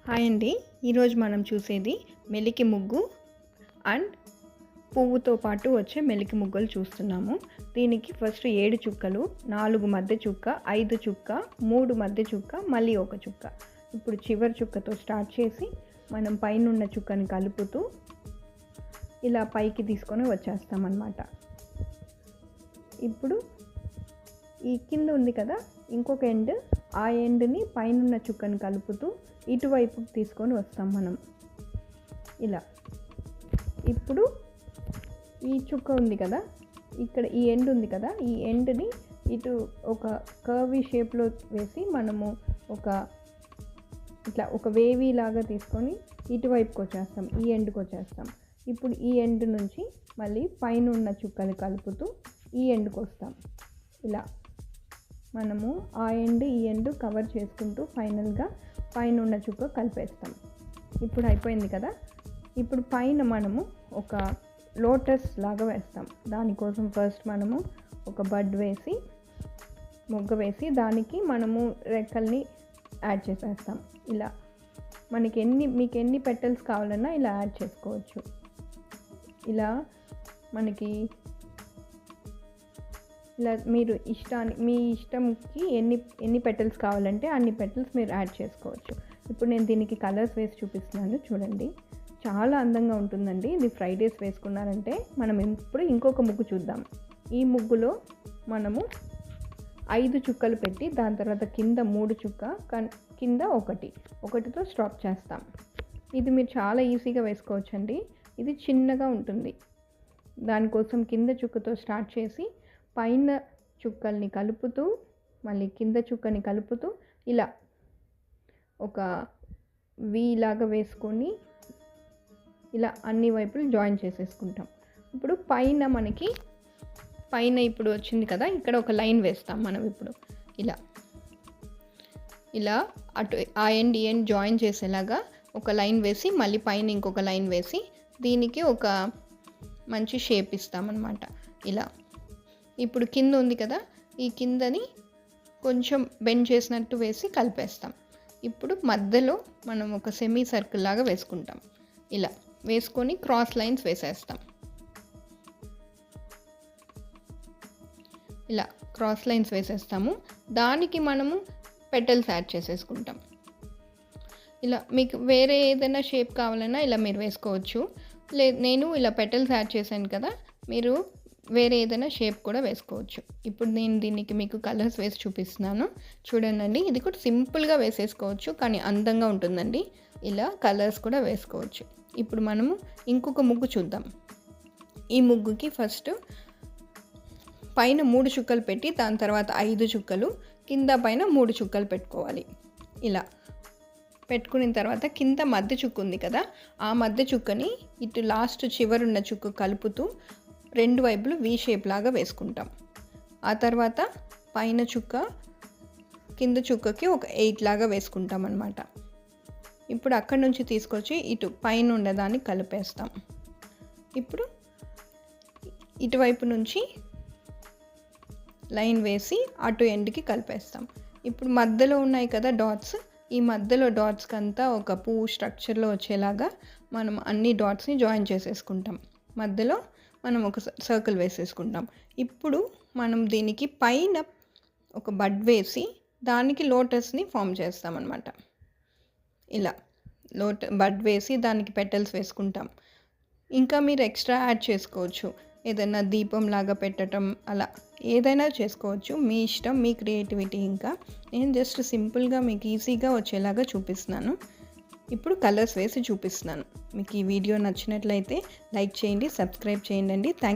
Hi అండి. ఈరోజు మనం చూసేది మెలికి ముగ్గు అండ్ పువ్వుతో పాటు వచ్చే మెలికి ముగ్గులు చూస్తున్నాము. దీనికి ఫస్ట్ 7 చుక్కలు, 4 మధ్య చుక్క, 5 చుక్క, 3 మధ్య చుక్క, మళ్ళీ ఒక చుక్క. ఇప్పుడు చివరి చుక్కతో స్టార్ట్ చేసి మనం పైనున్న చుక్కని కలుపుతూ ఇలా పైకి తీసుకొని వచ్చేస్తామన్నమాట. ఇప్పుడు ఈ కింద ఉంది కదా ఇంకొక ఎండ్, ఆ ఎండ్ని పైనున్న చుక్కని కలుపుతూ ఇటువైపుకి తీసుకొని వస్తాం మనం ఇలా. ఇప్పుడు ఈ చుక్క ఉంది కదా, ఇక్కడ ఈ ఎండ్ ఉంది కదా, ఈ ఎండ్ని ఇటు ఒక కర్వీ షేప్లో వేసి మనము ఇట్లా ఒక వేవీ లాగా తీసుకొని ఇటువైపుకి వచ్చేస్తాం, ఈ ఎండ్కి వచ్చేస్తాం. ఇప్పుడు ఈ ఎండ్ నుంచి మళ్ళీ పైన ఉన్న చుక్కని కలుపుతూ ఈ ఎండ్కి వస్తాం. ఇలా మనము ఆ ఎండ్ ఈ ఎండ్ కవర్ చేసుకుంటూ ఫైనల్గా పైన ఉన్న చుక్క కలిపేస్తాం. ఇప్పుడు అయిపోయింది కదా. ఇప్పుడు పైన మనము ఒక లోటస్ లాగా వేస్తాం. దానికోసం ఫస్ట్ మనము ఒక బడ్ వేసి మొగ్గ వేసి దానికి మనము రెక్కల్ని యాడ్ చేసేస్తాం. ఇలా మీకు ఎన్ని పెటల్స్ కావాలన్నా ఇలా యాడ్ చేసుకోవచ్చు. ఇలా మనకి ఇలా మీ ఇష్టంకి ఎన్ని పెటల్స్ కావాలంటే అన్ని పెటల్స్ మీరు యాడ్ చేసుకోవచ్చు. ఇప్పుడు నేను దీనికి కలర్స్ వేసి చూపిస్తున్నాను, చూడండి. చాలా అందంగా ఉంటుందండి. ఇది ఫ్రైడేస్ వేసుకున్నారంటే. మనం ఇప్పుడు ఇంకొక ముగ్గు చూద్దాం. ఈ ముగ్గులో మనము 5 చుక్కలు పెట్టి దాని తర్వాత కింద 3 చుక్క, కింద ఒకటితో స్టాప్ చేస్తాం. ఇది మీరు చాలా ఈజీగా వేసుకోవచ్చండి. ఇది చిన్నగా ఉంటుంది. దానికోసం కింద చుక్కతో స్టార్ట్ చేసి పైన చుక్కల్ని కలుపుతూ మళ్ళీ కింద చుక్కని కలుపుతూ ఇలా ఒక వి లాగా వేసుకొని ఇలా అన్ని వైపులు జాయిన్ చేసేసుకుంటాం. ఇప్పుడు పైన ఇప్పుడు వచ్చింది కదా, ఇక్కడ ఒక లైన్ వేస్తాం మనం. ఇప్పుడు ఇలా అటు ఆ ఎండ్ ఈ ఎండ్ జాయిన్ చేసేలాగా ఒక లైన్ వేసి మళ్ళీ పైన ఇంకొక లైన్ వేసి దీనికి ఒక మంచి షేప్ ఇస్తామన్నమాట. ఇలా ఇప్పుడు కింద ఉంది కదా, ఈ కిందని కొంచెం బెండ్ చేసినట్టు వేసి కలిపేస్తాం. ఇప్పుడు మధ్యలో మనం ఒక సెమీ సర్కిల్ లాగా వేసుకుంటాం. ఇలా వేసుకొని క్రాస్ లైన్స్ వేసేస్తాం. ఇలా క్రాస్ లైన్స్ వేసేస్తాము. దానికి మనము పెటల్స్ యాడ్ చేసేసుకుంటాం. ఇలా మీకు వేరే ఏదైనా షేప్ కావాలన్నా ఇలా మీరు వేసుకోవచ్చు. నేను ఇలా పెటల్స్ యాడ్ చేశాను కదా, మీరు వేరే ఏదైనా షేప్ కూడా వేసుకోవచ్చు. ఇప్పుడు నేను దీనికి మీకు కలర్స్ వేసి చూపిస్తున్నాను, చూడండి. ఇది కూడా సింపుల్గా వేసేసుకోవచ్చు, కానీ అందంగా ఉంటుందండి. ఇలా కలర్స్ కూడా వేసుకోవచ్చు. ఇప్పుడు మనము ఇంకొక ముగ్గు చూద్దాం. ఈ ముగ్గుకి ఫస్ట్ పైన 3 చుక్కలు పెట్టి దాని తర్వాత 5 చుక్కలు, కింద పైన 3 చుక్కలు పెట్టుకోవాలి. ఇలా పెట్టుకున్న తర్వాత కింద మధ్య చుక్క ఉంది కదా, ఆ మధ్య చుక్కని ఇటు లాస్ట్ చివరున్న చుక్క కలుపుతూ 2 వైపులు వి షేప్ లాగా వేసుకుంటాం. ఆ తర్వాత పైన చుక్క కింద చుక్కకి ఒక 8 లాగా వేసుకుంటాం అన్నమాట. ఇప్పుడు అక్కడి నుంచి తీసుకొచ్చి ఇటు పైన ఉండదాన్ని కలిపేస్తాం. ఇప్పుడు ఇటువైపు నుంచి లైన్ వేసి అటు ఎండ్కి కలిపేస్తాం. ఇప్పుడు మధ్యలో ఉన్నాయి కదా డాట్స్, ఈ మధ్యలో డాట్స్కి అంతా ఒక పువ్వు స్ట్రక్చర్లో వచ్చేలాగా మనం అన్ని డాట్స్ని జాయిన్ చేసేసుకుంటాం. మధ్యలో మనం ఒక సర్కిల్ వేసేసుకుంటాం. ఇప్పుడు మనం దీనికి పైన ఒక బడ్ వేసి దానికి లోటస్ని ఫామ్ చేస్తామన్నమాట. ఇలా బడ్ వేసి దానికి పెటల్స్ వేసుకుంటాం. ఇంకా మీరు ఎక్స్ట్రా యాడ్ చేసుకోవచ్చు, ఏదైనా దీపం లాగా పెట్టడం, అలా ఏదైనా చేసుకోవచ్చు. మీ ఇష్టం, మీ క్రియేటివిటీ. ఇంకా నేను జస్ట్ సింపుల్గా మీకు ఈజీగా వచ్చేలాగా చూపిస్తున్నాను. ఇప్పుడు కలర్స్ వేసి చూపిస్తున్నాను. మీకు ఈ వీడియో నచ్చినట్లయితే లైక్ చేయండి, సబ్స్క్రైబ్ చేయండి. థ్యాంక్